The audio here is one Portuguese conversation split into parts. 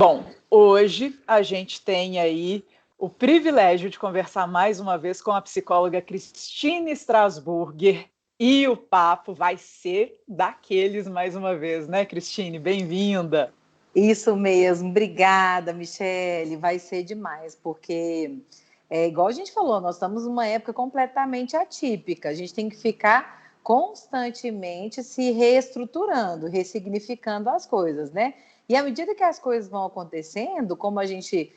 Bom, hoje a gente tem aí o privilégio de conversar mais uma vez com a psicóloga Cristine Strasburger e o papo vai ser daqueles mais uma vez, né, Cristine? Bem-vinda! Isso mesmo, obrigada, Michele. Vai ser demais, porque igual a gente falou, nós estamos numa época completamente atípica. A gente tem que ficar constantemente se reestruturando, ressignificando as coisas, né? E à medida que as coisas vão acontecendo, como a gente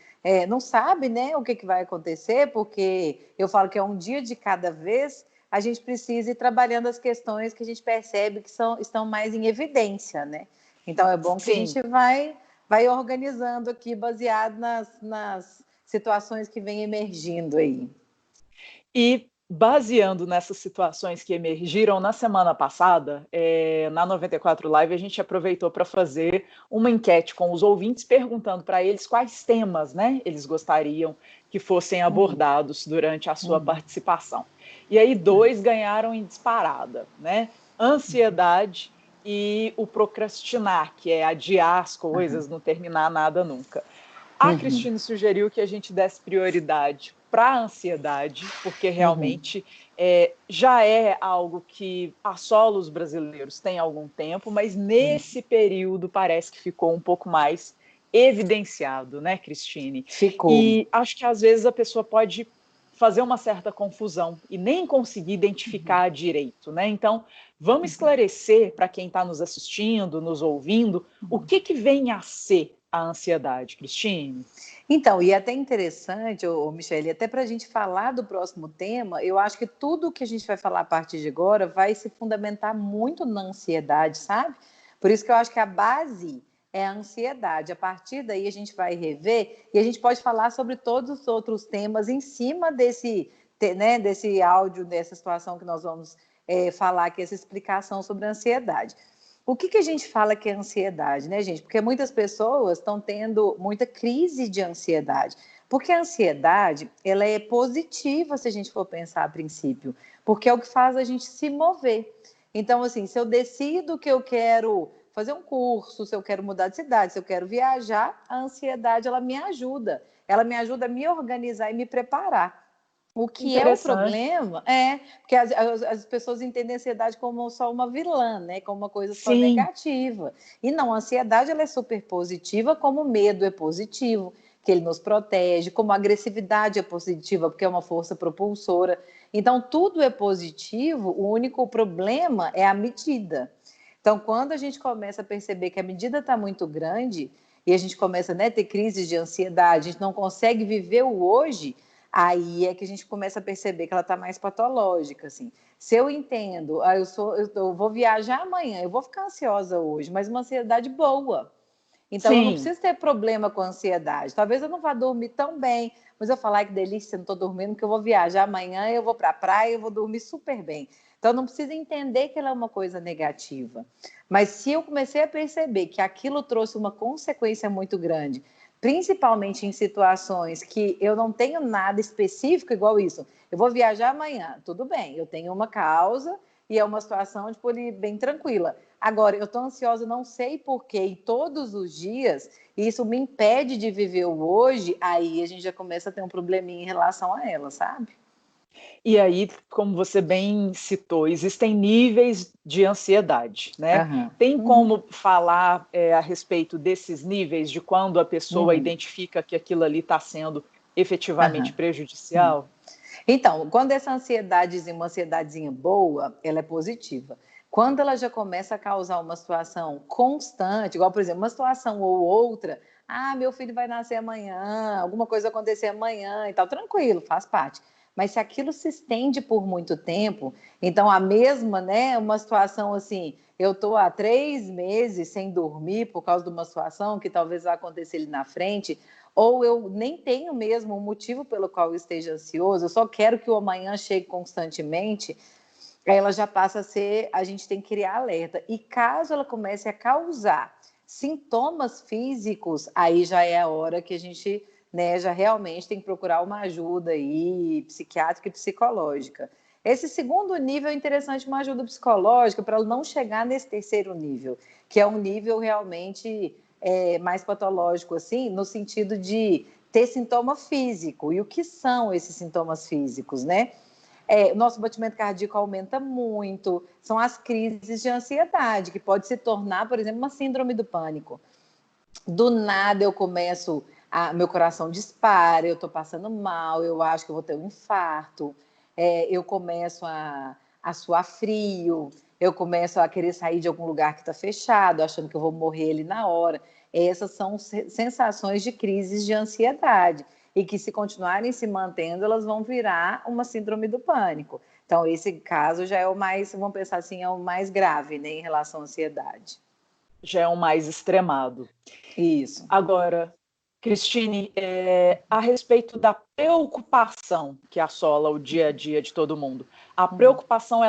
não sabe, né, o que vai acontecer, porque eu falo que é um dia de cada vez, a gente precisa ir trabalhando as questões que a gente percebe que estão mais em evidência, né? Então, é bom que a gente vai organizando aqui, baseado nas situações que vêm emergindo aí. E baseando nessas situações que emergiram na semana passada, na 94 Live, a gente aproveitou para fazer uma enquete com os ouvintes, perguntando para eles quais temas, né, eles gostariam que fossem abordados durante a sua participação. E aí 2 ganharam em disparada, né? Ansiedade e o procrastinar, que é adiar as coisas, não terminar nada nunca. A Cristine sugeriu que a gente desse prioridade para a ansiedade, porque realmente já é algo que assola os brasileiros tem algum tempo, mas nesse período parece que ficou um pouco mais evidenciado, né, Cristine? Ficou. E acho que às vezes a pessoa pode fazer uma certa confusão e nem conseguir identificar direito, né? Então, vamos esclarecer para quem está nos assistindo, nos ouvindo, o que vem a ser a ansiedade, Cristine? Então, e é até interessante, Michele, até para a gente falar do próximo tema, eu acho que tudo que a gente vai falar a partir de agora vai se fundamentar muito na ansiedade, sabe? Por isso que eu acho que a base é a ansiedade. A partir daí a gente vai rever e a gente pode falar sobre todos os outros temas em cima desse, né, desse áudio, dessa situação que nós vamos falar aqui, essa explicação sobre a ansiedade. O que a gente fala que é ansiedade, né, gente? Porque muitas pessoas estão tendo muita crise de ansiedade. Porque a ansiedade, ela é positiva se a gente for pensar a princípio, porque é o que faz a gente se mover. Então, assim, se eu decido que eu quero fazer um curso, se eu quero mudar de cidade, se eu quero viajar, a ansiedade, ela me ajuda. Ela me ajuda a me organizar e me preparar. O que é o problema porque as pessoas entendem a ansiedade como só uma vilã, né? Como uma coisa só negativa. E não, a ansiedade ela é super positiva, como o medo é positivo, que ele nos protege, como a agressividade é positiva, porque é uma força propulsora. Então, tudo é positivo, o único problema é a medida. Então, quando a gente começa a perceber que a medida está muito grande e a gente começa a ter crises de ansiedade, a gente não consegue viver o hoje, aí é que a gente começa a perceber que ela está mais patológica, assim. Se eu entendo, eu vou viajar amanhã, eu vou ficar ansiosa hoje, mas uma ansiedade boa. Então, eu não preciso ter problema com a ansiedade. Talvez eu não vá dormir tão bem, mas eu falar que delícia, não estou dormindo, porque eu vou viajar amanhã, eu vou para a praia, eu vou dormir super bem. Então, não precisa entender que ela é uma coisa negativa. Mas se eu comecei a perceber que aquilo trouxe uma consequência muito grande, principalmente em situações que eu não tenho nada específico igual isso. Eu vou viajar amanhã, tudo bem, eu tenho uma causa e é uma situação tipo, bem tranquila. Agora, eu estou ansiosa, não sei porquê, e todos os dias, e isso me impede de viver o hoje, aí a gente já começa a ter um probleminha em relação a ela, sabe? E aí, como você bem citou, existem níveis de ansiedade, né? Tem como falar a respeito desses níveis, de quando a pessoa identifica que aquilo ali está sendo efetivamente prejudicial? Então, quando essa ansiedadezinha, uma ansiedadezinha boa, ela é positiva. Quando ela já começa a causar uma situação constante, igual, por exemplo, uma situação ou outra, meu filho vai nascer amanhã, alguma coisa acontecer amanhã e tal, tranquilo, faz parte. Mas se aquilo se estende por muito tempo, então a mesma, né, uma situação assim, eu estou há 3 meses sem dormir por causa de uma situação que talvez vá acontecer ali na frente, ou eu nem tenho mesmo um motivo pelo qual eu esteja ansioso, eu só quero que o amanhã chegue constantemente, aí ela já passa a ser, a gente tem que criar alerta. E caso ela comece a causar sintomas físicos, aí já é a hora que a gente, né, já realmente tem que procurar uma ajuda aí, psiquiátrica e psicológica. Esse segundo nível é interessante, uma ajuda psicológica, para ela não chegar nesse terceiro nível, que é um nível realmente mais patológico, assim, no sentido de ter sintoma físico. E o que são esses sintomas físicos, né? O nosso batimento cardíaco aumenta muito, são as crises de ansiedade, que pode se tornar, por exemplo, uma síndrome do pânico. Do nada eu começo, meu coração dispara, eu estou passando mal, eu acho que eu vou ter um infarto, eu começo a suar frio, eu começo a querer sair de algum lugar que está fechado, achando que eu vou morrer ali na hora. Essas são sensações de crises de ansiedade e que, se continuarem se mantendo, elas vão virar uma síndrome do pânico. Então, esse caso já é o mais, vamos pensar assim, é o mais grave, né, em relação à ansiedade. Já é um mais extremado. Isso. Agora, Cristine, a respeito da preocupação que assola o dia a dia de todo mundo, a preocupação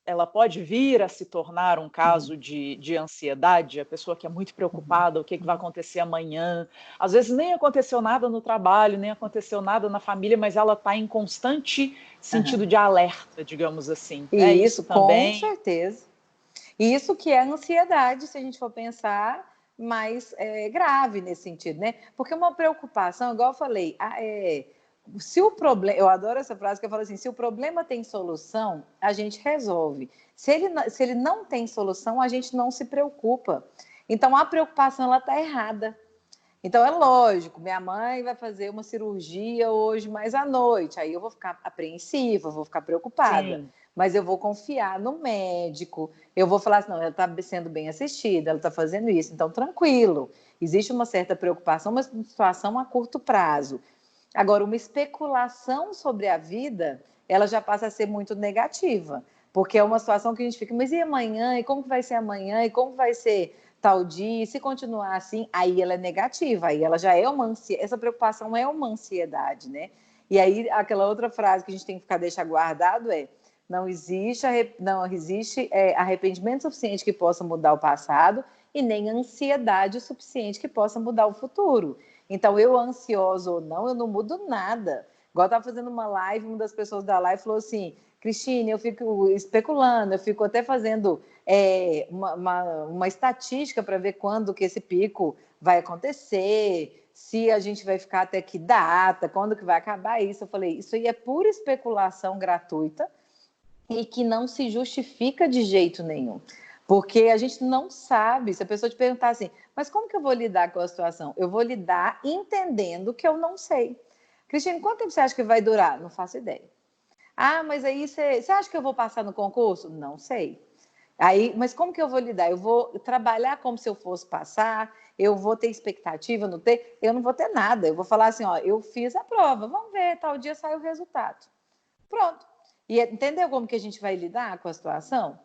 ela pode vir a se tornar um caso de ansiedade? A pessoa que é muito preocupada, o que vai acontecer amanhã? Às vezes nem aconteceu nada no trabalho, nem aconteceu nada na família, mas ela está em constante sentido de alerta, digamos assim. E isso com também? certeza. Isso que é ansiedade, se a gente for pensar, mais grave nesse sentido, né? Porque uma preocupação, igual eu falei, se o problema, eu adoro essa frase que eu falo assim, se o problema tem solução, a gente resolve. Se ele não tem solução, a gente não se preocupa. Então, a preocupação, ela está errada. Então, é lógico, minha mãe vai fazer uma cirurgia hoje, mais à noite, aí eu vou ficar apreensiva, vou ficar preocupada. Sim. Mas eu vou confiar no médico, eu vou falar assim, não, ela está sendo bem assistida, ela está fazendo isso, então tranquilo. Existe uma certa preocupação, mas uma situação a curto prazo. Agora, uma especulação sobre a vida, ela já passa a ser muito negativa, porque é uma situação que a gente fica, mas e amanhã? E como que vai ser amanhã? E como vai ser tal dia? E se continuar assim, aí ela é negativa, aí ela já é uma ansiedade, essa preocupação é uma ansiedade, né? E aí, aquela outra frase que a gente tem que deixar guardado não existe arrependimento suficiente que possa mudar o passado e nem ansiedade o suficiente que possa mudar o futuro. Então, eu ansiosa ou não, eu não mudo nada. Igual eu estava fazendo uma live, uma das pessoas da live falou assim, Cristine, eu fico especulando, eu fico até fazendo uma estatística para ver quando que esse pico vai acontecer, se a gente vai ficar até que data, quando que vai acabar isso. Eu falei, isso aí é pura especulação gratuita e que não se justifica de jeito nenhum. Porque a gente não sabe, se a pessoa te perguntar assim, mas como que eu vou lidar com a situação? Eu vou lidar entendendo que eu não sei. Cristine, quanto tempo você acha que vai durar? Não faço ideia. Ah, mas aí você acha que eu vou passar no concurso? Não sei. Aí, mas como que eu vou lidar? Eu vou trabalhar como se eu fosse passar, eu vou ter expectativa, não ter? Eu não vou ter nada. Eu vou falar assim, ó, eu fiz a prova, vamos ver, tal dia sai o resultado. Pronto. E entendeu como que a gente vai lidar com a situação?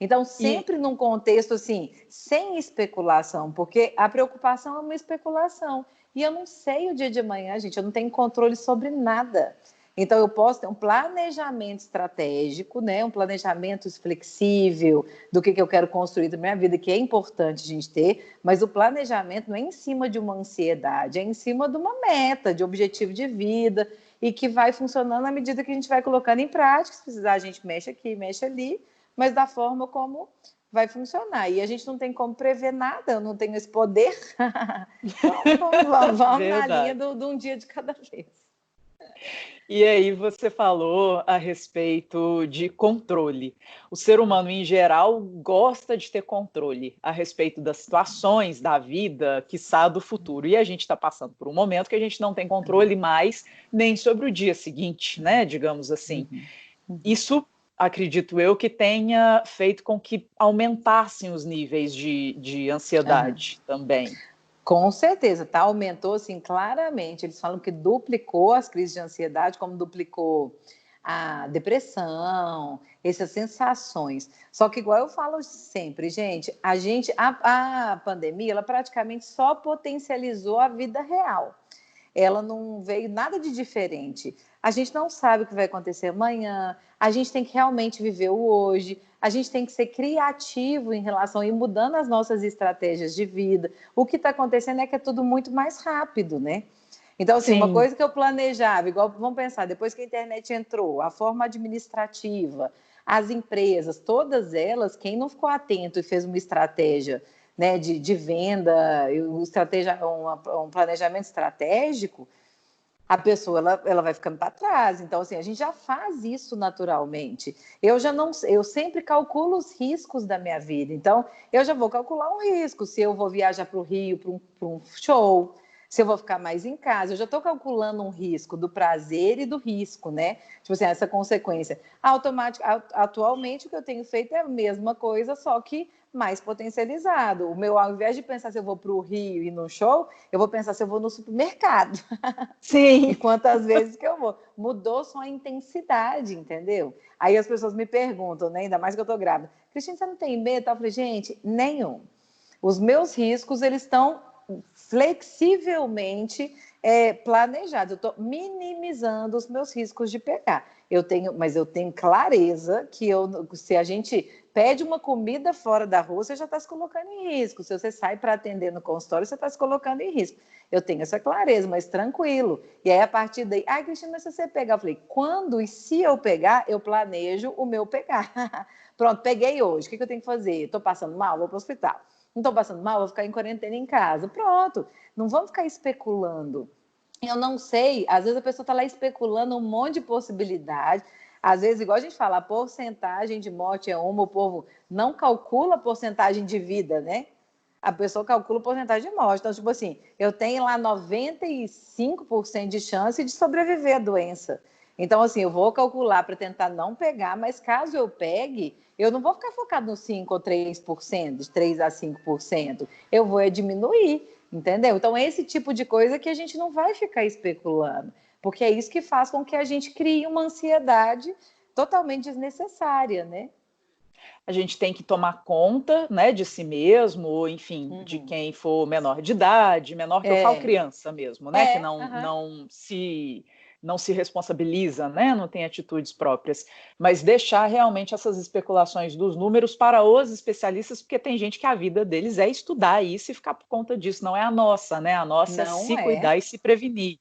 Então, sempre num contexto assim, sem especulação, porque a preocupação é uma especulação. E eu não sei o dia de amanhã, gente, eu não tenho controle sobre nada. Então, eu posso ter um planejamento estratégico, né? Um planejamento flexível do que eu quero construir da minha vida, que é importante a gente ter, mas o planejamento não é em cima de uma ansiedade, é em cima de uma meta, de objetivo de vida, e que vai funcionando à medida que a gente vai colocando em prática. Se precisar, a gente mexe aqui, mexe ali, mas da forma como vai funcionar. E a gente não tem como prever nada, eu não tenho esse poder. Então, vamos na linha de um dia de cada vez. E aí você falou a respeito de controle. O ser humano, em geral, gosta de ter controle a respeito das situações da vida, quiçá do futuro. E a gente está passando por um momento que a gente não tem controle mais nem sobre o dia seguinte, né? Digamos assim. Isso, acredito eu, que tenha feito com que aumentassem os níveis de ansiedade também. Com certeza, tá? Aumentou, assim, claramente. Eles falam que duplicou as crises de ansiedade, como duplicou a depressão, essas sensações. Só que, igual eu falo sempre, gente, a pandemia, ela praticamente só potencializou a vida real. Ela não veio nada de diferente. A gente não sabe o que vai acontecer amanhã, a gente tem que realmente viver o hoje, a gente tem que ser criativo em relação a ir mudando as nossas estratégias de vida. O que está acontecendo é que é tudo muito mais rápido, né? Então, assim, uma coisa que eu planejava, igual, vamos pensar, depois que a internet entrou, a forma administrativa, as empresas, todas elas, quem não ficou atento e fez uma estratégia né, de venda, um planejamento estratégico, a pessoa ela vai ficando para trás. Então, assim, a gente já faz isso naturalmente. Eu sempre calculo os riscos da minha vida. Então, eu já vou calcular um risco. Se eu vou viajar para o Rio para um show, se eu vou ficar mais em casa, eu já estou calculando um risco do prazer e do risco, né? Tipo assim, essa consequência. Atualmente, o que eu tenho feito é a mesma coisa, só que mais potencializado. Ao invés de pensar se eu vou para o Rio e no show, eu vou pensar se eu vou no supermercado. Sim. E quantas vezes que eu vou. Mudou só a intensidade, entendeu? Aí as pessoas me perguntam, né, ainda mais que eu tô grávida, Cristina, você não tem medo? Eu falei, gente, nenhum. Os meus riscos, eles estão flexivelmente planejados. Eu estou minimizando os meus riscos de pegar. Mas eu tenho clareza que se a gente pede uma comida fora da rua, você já está se colocando em risco. Se você sai para atender no consultório, você está se colocando em risco. Eu tenho essa clareza, mas tranquilo. E aí, a partir daí, Cristina, mas se você pegar, eu falei, quando e se eu pegar, eu planejo o meu pegar. Pronto, peguei hoje, o que eu tenho que fazer? Estou passando mal? Vou para o hospital. Não estou passando mal? Vou ficar em quarentena em casa. Pronto, não vamos ficar especulando. Eu não sei, às vezes a pessoa está lá especulando um monte de possibilidade. Às vezes, igual a gente fala, a porcentagem de morte é uma, o povo não calcula a porcentagem de vida, né? A pessoa calcula a porcentagem de morte. Então, tipo assim, eu tenho lá 95% de chance de sobreviver à doença. Então, assim, eu vou calcular para tentar não pegar, mas caso eu pegue, eu não vou ficar focado no 5 ou 3%, de 3 a 5%. Eu vou diminuir, entendeu? Então, esse tipo de coisa que a gente não vai ficar especulando, porque é isso que faz com que a gente crie uma ansiedade totalmente desnecessária, né? A gente tem que tomar conta, né, de si mesmo, ou enfim, de quem for menor de idade, menor que eu falo criança mesmo, né, que não se responsabiliza, né, não tem atitudes próprias, mas deixar realmente essas especulações dos números para os especialistas, porque tem gente que a vida deles é estudar isso e ficar por conta disso, não é a nossa, né, a nossa é Não se é. cuidar e se prevenir.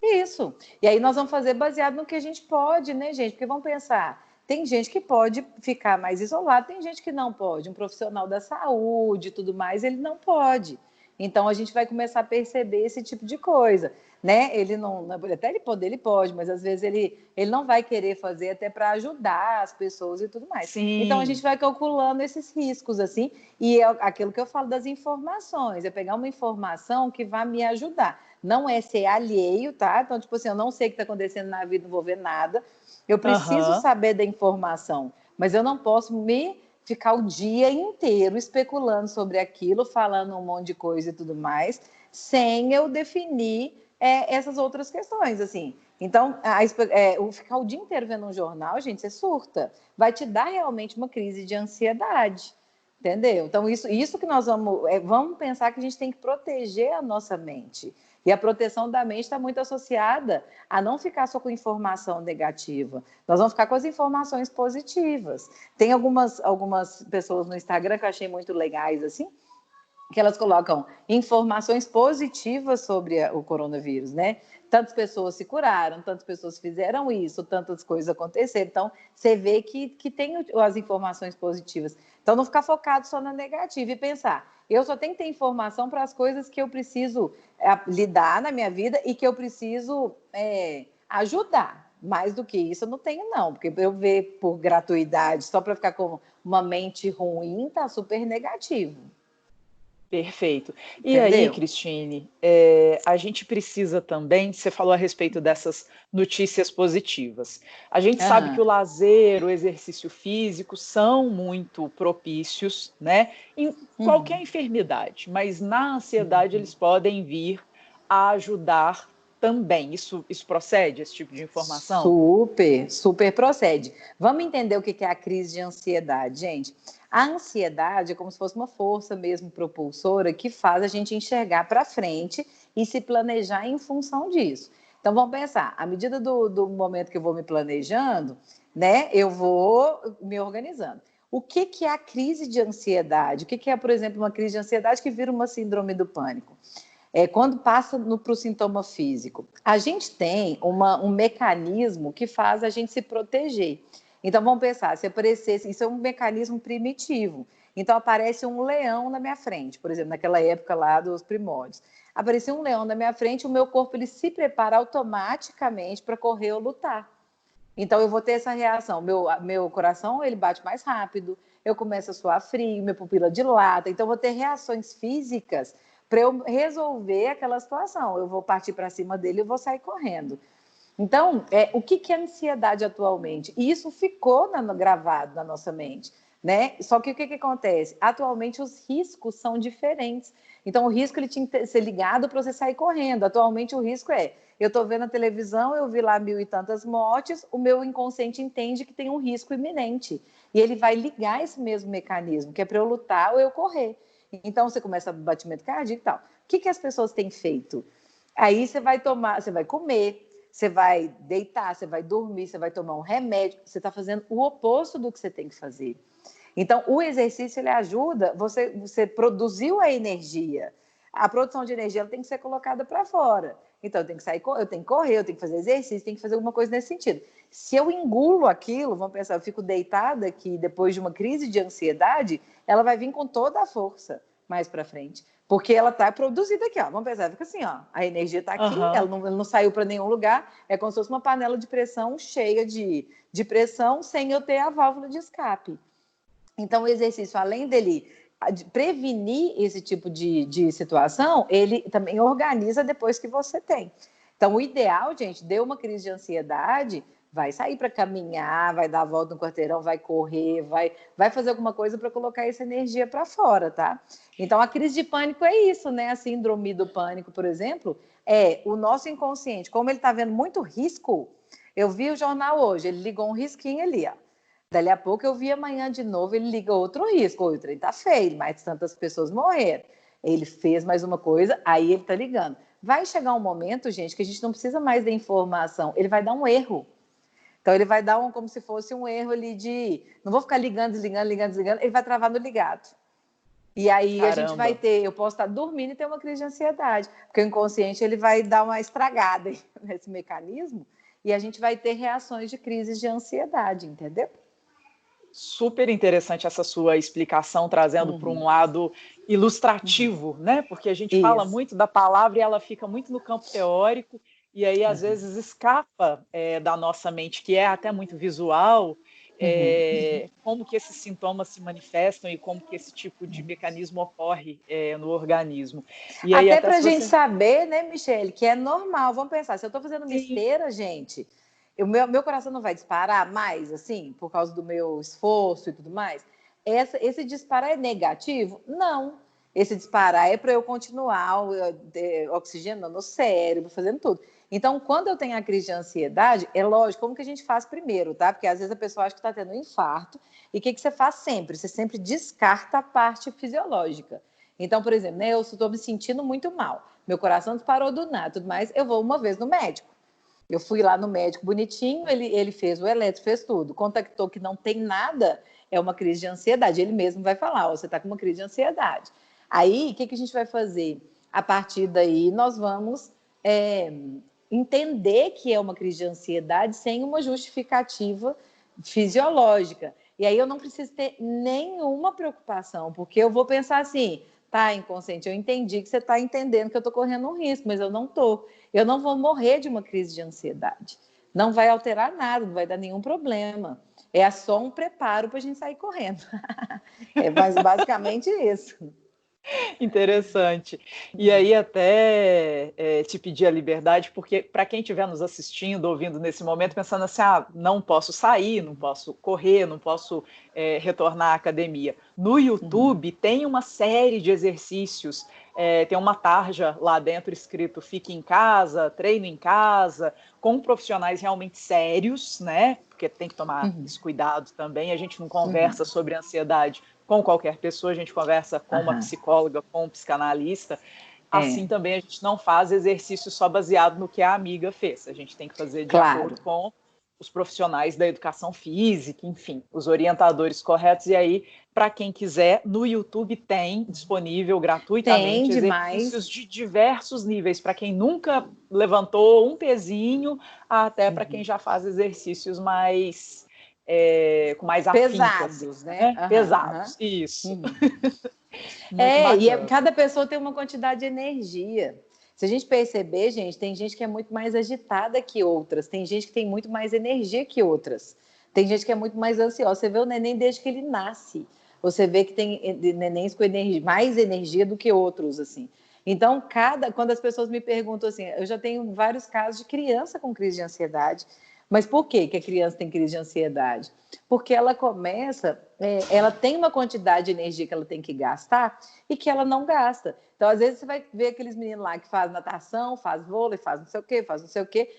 Isso. E aí nós vamos fazer baseado no que a gente pode, né, gente? Porque vamos pensar, tem gente que pode ficar mais isolado, tem gente que não pode. Um profissional da saúde e tudo mais, ele não pode. Então a gente vai começar a perceber esse tipo de coisa, né? Ele não, até ele pode, mas às vezes ele não vai querer fazer até para ajudar as pessoas e tudo mais. Então a gente Sim. vai calculando esses riscos assim, e é aquilo que eu falo das informações, é pegar uma informação que vai me ajudar. Não é ser alheio, tá? Então, tipo assim, eu não sei o que está acontecendo na vida, não vou ver nada. Eu preciso saber da informação, mas eu não posso ficar o dia inteiro especulando sobre aquilo, falando um monte de coisa e tudo mais, sem eu definir essas outras questões, assim. Então, ficar o dia inteiro vendo um jornal, gente, você surta. Vai te dar realmente uma crise de ansiedade, entendeu? Então, isso que nós vamos pensar que a gente tem que proteger a nossa mente. E a proteção da mente está muito associada a não ficar só com informação negativa. Nós vamos ficar com as informações positivas. Tem algumas pessoas no Instagram que eu achei muito legais, assim, que elas colocam informações positivas sobre o coronavírus, né? Tantas pessoas se curaram, tantas pessoas fizeram isso, tantas coisas aconteceram. Então, você vê que tem as informações positivas. Então, não ficar focado só na negativa e pensar, eu só tenho que ter informação para as coisas que eu preciso lidar na minha vida e que eu preciso ajudar. Mais do que isso, eu não tenho, não. Porque eu ver por gratuidade, só para ficar com uma mente ruim, tá super negativo. Perfeito. E aí, Entendeu? Cristine, a gente precisa também, você falou a respeito dessas notícias positivas. A gente sabe que o lazer, o exercício físico são muito propícios, né, em qualquer enfermidade, mas na ansiedade eles podem vir a ajudar também. Isso procede, esse tipo de informação? Super, super procede. Vamos entender o que é a crise de ansiedade, gente. A ansiedade é como se fosse uma força mesmo propulsora que faz a gente enxergar para frente e se planejar em função disso. Então vamos pensar, à medida do momento que eu vou me planejando, né, eu vou me organizando. O que é a crise de ansiedade? O que é, por exemplo, uma crise de ansiedade que vira uma síndrome do pânico? Quando passa para o sintoma físico, a gente tem um mecanismo que faz a gente se proteger. Então, vamos pensar, se aparecesse, isso é um mecanismo primitivo. Então aparece um leão na minha frente, por exemplo, naquela época lá dos primórdios. Apareceu um leão na minha frente, o meu corpo ele se prepara automaticamente para correr ou lutar. Então eu vou ter essa reação, meu coração ele bate mais rápido, eu começo a suar frio, minha pupila dilata, então eu vou ter reações físicas para eu resolver aquela situação. Eu vou partir para cima dele e vou sair correndo. Então, o que é ansiedade atualmente? E isso ficou gravado na nossa mente, né? Só que o que acontece? Atualmente os riscos são diferentes. Então, o risco ele tinha que ser ligado para você sair correndo. Atualmente o risco eu estou vendo a televisão, eu vi lá 1.000 e tantas mortes, o meu inconsciente entende que tem um risco iminente. E ele vai ligar esse mesmo mecanismo, que é para eu lutar ou eu correr. Então, você começa a batimento cardíaco e tal. O que as pessoas têm feito? Aí você vai comer, você vai deitar, você vai dormir, você vai tomar um remédio, você está fazendo o oposto do que você tem que fazer. Então, o exercício ele ajuda, você produziu a energia. A produção de energia ela tem que ser colocada para fora. Então, eu tenho que correr, eu tenho que fazer exercício, tenho que fazer alguma coisa nesse sentido. Se eu engulo aquilo, vamos pensar, eu fico deitada aqui depois de uma crise de ansiedade, ela vai vir com toda a força mais para frente. Porque ela está produzida aqui, ó. Vamos pensar, fica assim, ó. A energia está aqui, ela não saiu para nenhum lugar. É como se fosse uma panela de pressão cheia de pressão, sem eu ter a válvula de escape. Então, o exercício, além dele prevenir esse tipo de situação, ele também organiza depois que você tem. Então, o ideal, gente, deu uma crise de ansiedade, vai sair para caminhar, vai dar a volta no quarteirão, vai correr, vai fazer alguma coisa para colocar essa energia para fora, tá? Então, a crise de pânico é isso, né? A síndrome do pânico, por exemplo, é o nosso inconsciente. Como ele está vendo muito risco, eu vi o jornal hoje, ele ligou um risquinho ali, ó. Dali a pouco eu vi amanhã de novo, ele liga outro risco, o trem tá feio, mais tantas pessoas morreram. Ele fez mais uma coisa, aí ele tá ligando. Vai chegar um momento, gente, que a gente não precisa mais da informação, ele vai dar um erro. Então ele vai dar como se fosse um erro ali não vou ficar ligando, desligando, ligando, desligando, ele vai travar no ligado. E aí a gente vai eu posso estar dormindo e ter uma crise de ansiedade, porque o inconsciente ele vai dar uma estragada nesse mecanismo e a gente vai ter reações de crises de ansiedade, entendeu? Super interessante essa sua explicação, trazendo para um lado ilustrativo, né? Porque a gente fala muito da palavra e ela fica muito no campo teórico, e aí às vezes escapa da nossa mente, que é até muito visual, como que esses sintomas se manifestam e como que esse tipo de mecanismo ocorre no organismo. E aí, até para a gente saber, né, Michele, que é normal. Vamos pensar, se eu estou fazendo uma esteira, gente, meu coração não vai disparar mais, assim, por causa do meu esforço e tudo mais? Esse disparar é negativo? Não. Esse disparar é para eu continuar oxigenando o cérebro, fazendo tudo. Então, quando eu tenho a crise de ansiedade, é lógico, como que a gente faz primeiro, tá? Porque às vezes a pessoa acha que está tendo um infarto. E o que você faz sempre? Você sempre descarta a parte fisiológica. Então, por exemplo, né, eu estou me sentindo muito mal. Meu coração disparou do nada, tudo mais. Eu vou uma vez no médico. Eu fui lá no médico bonitinho, ele fez o eletro, fez tudo. Contactou que não tem nada, é uma crise de ansiedade. Ele mesmo vai falar, você está com uma crise de ansiedade. Aí, o que a gente vai fazer? A partir daí, nós vamos entender que é uma crise de ansiedade sem uma justificativa fisiológica. E aí eu não preciso ter nenhuma preocupação, porque eu vou pensar assim, tá, inconsciente, eu entendi que você está entendendo que eu estou correndo um risco, mas eu não estou. Eu não vou morrer de uma crise de ansiedade. Não vai alterar nada, não vai dar nenhum problema. É só um preparo para a gente sair correndo. É basicamente isso. Interessante. E aí até te pedir a liberdade, porque para quem estiver nos assistindo, ouvindo nesse momento, pensando assim, não posso sair, não posso correr, não posso retornar à academia. No YouTube tem uma série de exercícios, tem uma tarja lá dentro escrito fique em casa, treino em casa, com profissionais realmente sérios, né? Porque tem que tomar esse cuidado também, a gente não conversa sobre ansiedade com qualquer pessoa, a gente conversa com uma psicóloga, com um psicanalista. Assim também a gente não faz exercício só baseado no que a amiga fez. A gente tem que fazer de acordo com os profissionais da educação física, enfim, os orientadores corretos. E aí, para quem quiser, no YouTube tem disponível gratuitamente exercícios de diversos níveis, para quem nunca levantou um pezinho, até para quem já faz exercícios mais com mais afinco, assim, pesados, né? Pesados, isso. Muito bacana. Cada pessoa tem uma quantidade de energia. Se a gente perceber, gente, tem gente que é muito mais agitada que outras, tem gente que tem muito mais energia que outras, tem gente que é muito mais ansiosa. Você vê o neném desde que ele nasce, você vê que tem nenéns com mais energia do que outros, assim. Então, quando as pessoas me perguntam assim, eu já tenho vários casos de criança com crise de ansiedade, mas por que a criança tem crise de ansiedade? Porque ela ela tem uma quantidade de energia que ela tem que gastar e que ela não gasta. Então, às vezes, você vai ver aqueles meninos lá que fazem natação, faz vôlei, faz não sei o quê, faz não sei o quê,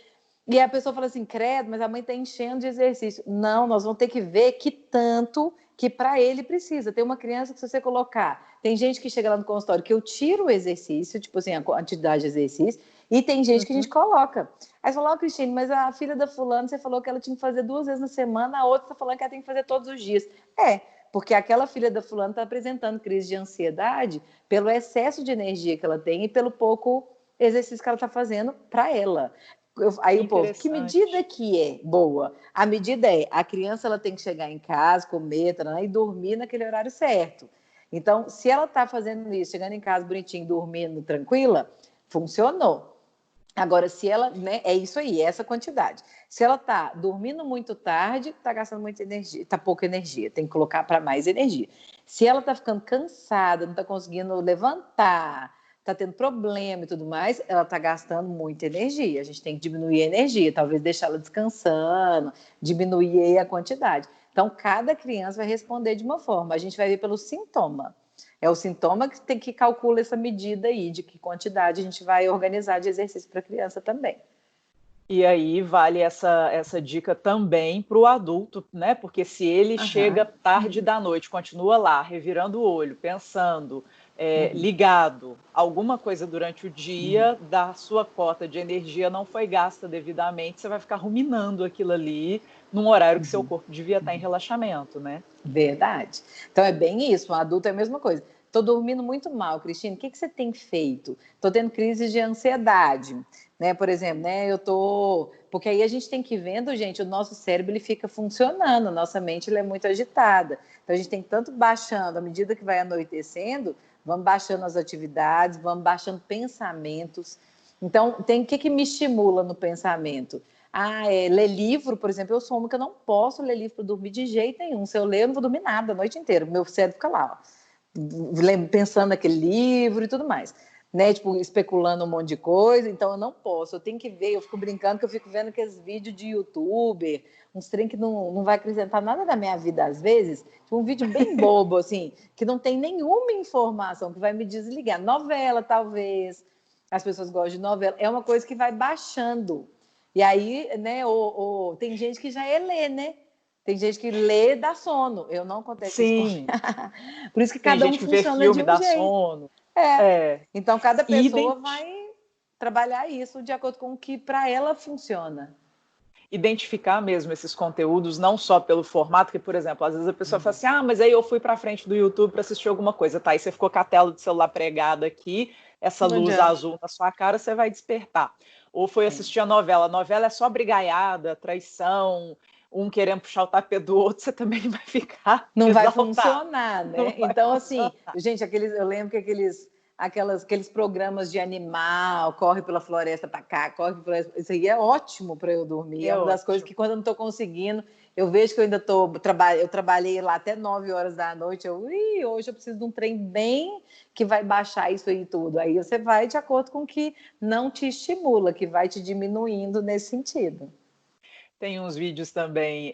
e a pessoa fala assim, credo, mas a mãe está enchendo de exercício. Não, nós vamos ter que ver que tanto que para ele precisa. Tem uma criança que se você colocar... Tem gente que chega lá no consultório que eu tiro o exercício, tipo assim, a quantidade de exercício, e tem gente que a gente coloca. Aí você fala, Cristine, mas a filha da fulana, você falou que ela tinha que fazer 2 vezes na semana, a outra está falando que ela tem que fazer todos os dias. Porque aquela filha da fulana está apresentando crise de ansiedade pelo excesso de energia que ela tem e pelo pouco exercício que ela está fazendo para ela. Aí o povo, que medida que é boa? A medida a criança ela tem que chegar em casa, comer, e dormir naquele horário certo. Então, se ela está fazendo isso, chegando em casa bonitinho, dormindo, tranquila, funcionou. Agora, se ela, é isso aí, essa quantidade. Se ela está dormindo muito tarde, está gastando muita energia, está pouca energia, tem que colocar para mais energia. Se ela está ficando cansada, não está conseguindo levantar, está tendo problema e tudo mais, ela está gastando muita energia. A gente tem que diminuir a energia, talvez deixá-la descansando, diminuir aí a quantidade. Então, cada criança vai responder de uma forma. A gente vai ver pelo sintoma. É o sintoma que tem que calcular essa medida aí, de que quantidade a gente vai organizar de exercício para a criança também. E aí vale essa dica também para o adulto, né? Porque se ele chega tarde da noite, continua lá, revirando o olho, pensando, ligado, alguma coisa durante o dia, da sua cota de energia não foi gasta devidamente, você vai ficar ruminando aquilo ali num horário que seu corpo devia estar em relaxamento, né? Verdade. Então é bem isso, um adulto é a mesma coisa. Estou dormindo muito mal, Cristina, o que você tem feito? Estou tendo crise de ansiedade, né? Por exemplo, né? Porque aí a gente tem que ir vendo, gente, o nosso cérebro ele fica funcionando, nossa mente é muito agitada. Então a gente tem que tanto baixando, à medida que vai anoitecendo, vamos baixando as atividades, vamos baixando pensamentos. Então, o que me estimula no pensamento? Ler livro, por exemplo, eu sou uma que eu não posso ler livro para dormir de jeito nenhum. Se eu ler, eu não vou dormir nada a noite inteira. Meu cérebro fica lá, ó, pensando naquele livro e tudo mais. Né? Tipo, especulando um monte de coisa, então eu não posso. Eu tenho que ver, eu fico brincando que eu fico vendo aqueles vídeos de youtuber, uns trem que não vai acrescentar nada da minha vida às vezes. Tipo, um vídeo bem bobo, assim, que não tem nenhuma informação, que vai me desligar. Novela, talvez. As pessoas gostam de novela. É uma coisa que vai baixando. E aí, né, tem gente que já ler, né? Tem gente que lê dá sono. Eu não acontece isso comigo. Por isso que tem cada um gente que vê funciona de filme, um dá jeito. sono. Então, cada pessoa vai trabalhar isso de acordo com o que para ela funciona. Identificar mesmo esses conteúdos, não só pelo formato, que, por exemplo, às vezes a pessoa fala assim, mas aí eu fui para frente do YouTube para assistir alguma coisa, tá? Aí você ficou com a tela do celular pregada aqui, essa luz azul na sua cara, você vai despertar. Ou foi assistir a novela é só brigaiada, traição, um querendo puxar o tapete do outro, você também vai ficar não exaltado. Vai funcionar, né? Então, assim, gente, eu lembro que aqueles programas de animal, corre pela floresta para cá, corre pela floresta, isso aí é ótimo para eu dormir. É uma das coisas que quando eu não estou conseguindo, eu vejo que eu ainda eu trabalhei lá até 9 horas da noite, hoje eu preciso de um trem bem que vai baixar isso aí tudo. Aí você vai de acordo com o que não te estimula, que vai te diminuindo nesse sentido. Tem uns vídeos também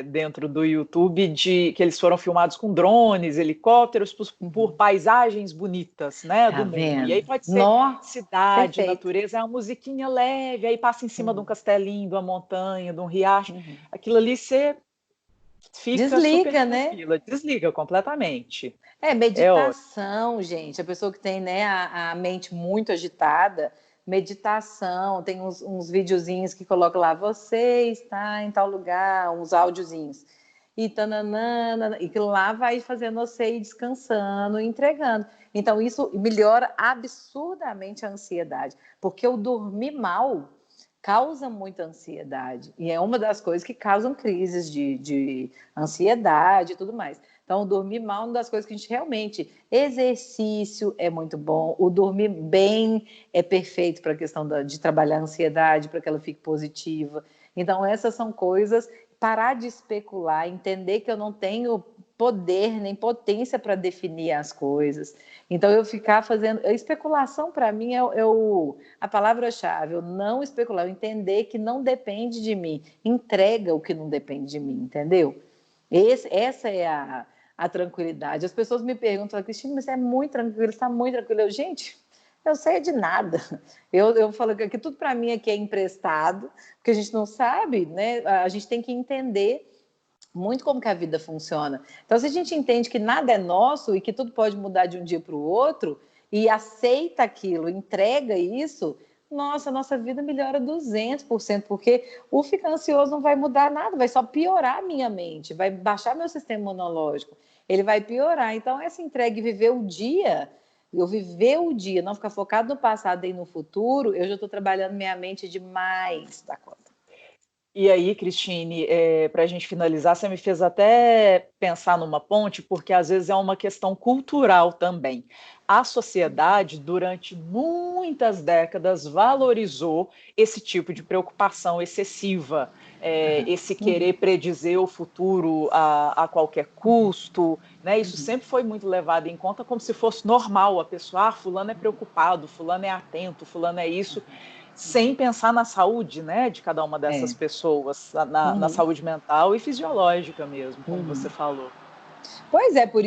dentro do YouTube que eles foram filmados com drones, helicópteros, por paisagens bonitas, né, do mundo. E aí pode ser cidade, perfeito. natureza, é uma musiquinha leve, aí passa em cima de um castelinho, de uma montanha, de um riacho. Aquilo ali você fica desliga, super né? Desliga completamente. Meditação, gente. A pessoa que tem, né, a mente muito agitada, meditação, tem uns videozinhos que colocam lá, você está em tal lugar, uns áudiozinhos. E tananana, e que lá vai fazendo você ir descansando, entregando. Então, isso melhora absurdamente a ansiedade. Porque eu dormir mal causa muita ansiedade. E é uma das coisas que causam crises de ansiedade e tudo mais. Então, o dormir mal é uma das coisas que a gente realmente... Exercício é muito bom. O dormir bem é perfeito para a questão de trabalhar a ansiedade, para que ela fique positiva. Então, essas são coisas... Parar de especular, entender que eu não tenho poder nem potência para definir as coisas. Então, eu ficar fazendo... Especulação, para mim, a palavra-chave. Eu não especular, eu entender que não depende de mim. Entrega o que não depende de mim, entendeu? Essa é a tranquilidade. As pessoas me perguntam, Cristina, mas você é muito tranquila, você está muito tranquila. Gente, eu sei de nada. Eu falo que tudo para mim aqui é emprestado, porque a gente não sabe, né? A gente tem que entender muito como que a vida funciona. Então, se a gente entende que nada é nosso e que tudo pode mudar de um dia para o outro, e aceita aquilo, entrega isso, nossa vida melhora 200%, porque o ficar ansioso não vai mudar nada, vai só piorar a minha mente, vai baixar meu sistema imunológico, ele vai piorar. Então, essa entrega e viver o dia, eu viver o dia, não ficar focado no passado e no futuro, eu já estou trabalhando minha mente demais da conta. E aí, Cristine, para a gente finalizar, você me fez até pensar numa ponte, porque às vezes é uma questão cultural também. A sociedade, durante muitas décadas, valorizou esse tipo de preocupação excessiva, esse querer predizer o futuro a qualquer custo, né? Isso sempre foi muito levado em conta como se fosse normal. A pessoa, fulano é preocupado, fulano é atento, fulano é isso, sem pensar na saúde, né, de cada uma dessas pessoas, na saúde mental e fisiológica mesmo, como você falou. Pois é, por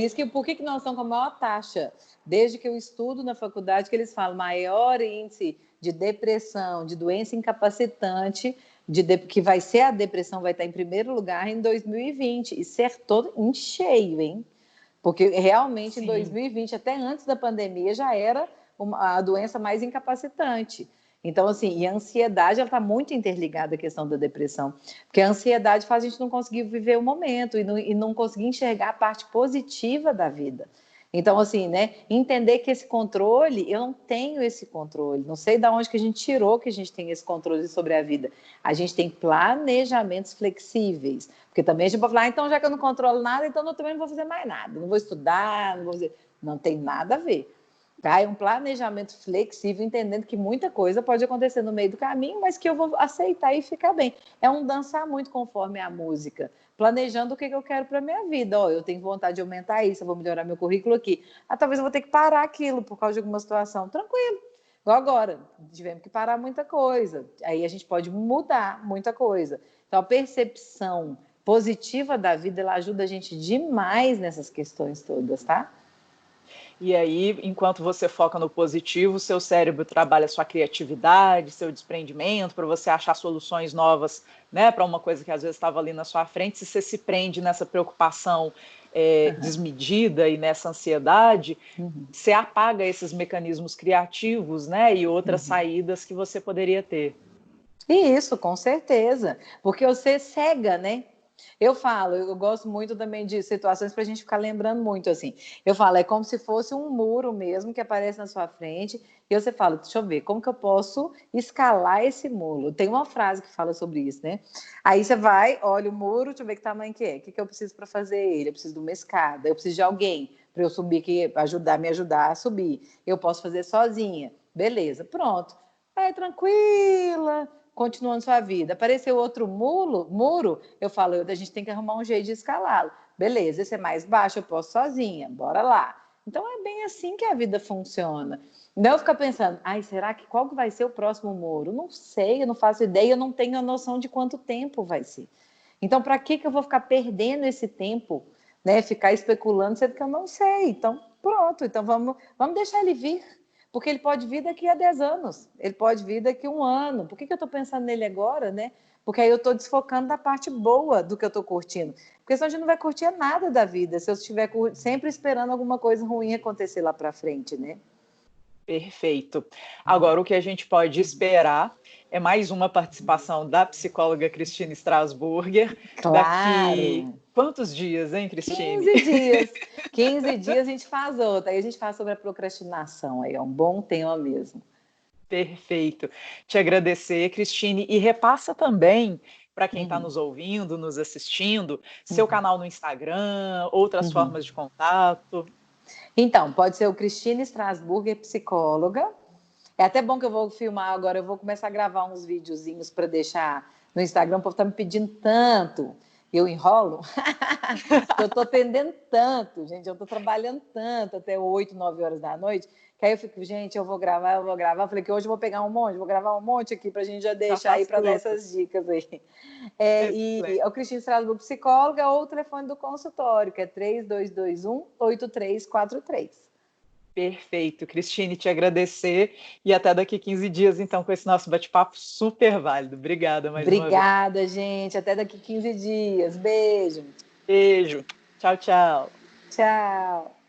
que nós estamos com a maior taxa? Desde que eu estudo na faculdade, que eles falam maior índice de depressão, de doença incapacitante, que vai ser a depressão, vai estar em primeiro lugar em 2020, e acertou em cheio, hein? Porque realmente Sim. Em 2020, até antes da pandemia, já era a doença mais incapacitante. Então, assim, e a ansiedade, ela está muito interligada à questão da depressão, porque a ansiedade faz a gente não conseguir viver o momento e não conseguir enxergar a parte positiva da vida. Então, assim, né, entender que esse controle, eu não tenho esse controle, não sei de onde que a gente tirou que a gente tem esse controle sobre a vida. A gente tem planejamentos flexíveis, porque também a gente pode falar, então já que eu não controlo nada, então eu também não vou fazer mais nada, não vou estudar, não vou fazer... Não tem nada a ver. Tá? É um planejamento flexível, entendendo que muita coisa pode acontecer no meio do caminho, mas que eu vou aceitar e ficar bem. É um dançar muito conforme a música, planejando o que eu quero para a minha vida. Ó, eu tenho vontade de aumentar isso, eu vou melhorar meu currículo aqui. Talvez eu vou ter que parar aquilo por causa de alguma situação. Tranquilo. Igual agora, tivemos que parar muita coisa. Aí a gente pode mudar muita coisa. Então, a percepção positiva da vida, ela ajuda a gente demais nessas questões todas, tá? E aí, enquanto você foca no positivo, seu cérebro trabalha sua criatividade, seu desprendimento, para você achar soluções novas, né, para uma coisa que às vezes estava ali na sua frente. Se você se prende nessa preocupação desmedida e nessa ansiedade, você apaga esses mecanismos criativos, né, e outras saídas que você poderia ter. Isso, com certeza. Porque você cega, né? Eu falo, eu gosto muito também de situações para a gente ficar lembrando muito, assim. Eu falo, é como se fosse um muro mesmo que aparece na sua frente, e você fala, deixa eu ver, como que eu posso escalar esse muro? Tem uma frase que fala sobre isso, né? Aí você vai, olha o muro, deixa eu ver que tamanho que é, o que eu preciso para fazer ele? Eu preciso de uma escada, eu preciso de alguém para eu subir aqui, me ajudar a subir. Eu posso fazer sozinha. Beleza, pronto. Vai tranquila, continuando sua vida. Apareceu outro muro, eu falo, a gente tem que arrumar um jeito de escalá-lo. Beleza, esse é mais baixo, eu posso sozinha, bora lá. Então é bem assim que a vida funciona. Não ficar pensando, ai, será que qual que vai ser o próximo muro? Não sei, eu não faço ideia, eu não tenho a noção de quanto tempo vai ser. Então, para que eu vou ficar perdendo esse tempo, né? Ficar especulando, sendo que eu não sei. Então, pronto, então vamos deixar ele vir. Porque ele pode vir daqui a 10 anos, ele pode vir daqui a 1 ano. Por que eu estou pensando nele agora, né? Porque aí eu estou desfocando da parte boa do que eu estou curtindo. Porque senão a gente não vai curtir nada da vida, se eu estiver sempre esperando alguma coisa ruim acontecer lá para frente, né? Perfeito. Agora, o que a gente pode esperar é mais uma participação da psicóloga Cristina Strasburger. Claro! Daqui quantos dias, hein, Cristine? 15 dias. 15 dias a gente faz outra. Aí a gente fala sobre a procrastinação. Aí é um bom tema mesmo. Perfeito. Te agradecer, Cristine, e repassa também para quem está Uhum, nos ouvindo, nos assistindo, seu uhum, canal no Instagram, outras uhum. formas de contato. Então, pode ser o Cristine Strasburger, psicóloga. É até bom que eu vou filmar agora, eu vou começar a gravar uns videozinhos para deixar no Instagram, o povo tá me pedindo tanto. Eu enrolo, eu tô atendendo tanto, gente, eu tô trabalhando tanto até 8, 9 horas da noite, que aí eu fico, gente, eu vou gravar, eu vou gravar. Eu falei que hoje eu vou pegar um monte, vou gravar um monte aqui pra gente já Já deixar aí faz para dar tudo. essas dicas aí. E Excelente. o Cristina Strasburgo, psicóloga, ou o telefone do consultório, que é 3221-8343. Perfeito, Cristine, te agradecer e até daqui 15 dias, então, com esse nosso bate-papo super válido. Obrigada mais uma vez. Obrigada, gente. Até daqui 15 dias. Beijo. Beijo. Tchau, tchau. Tchau.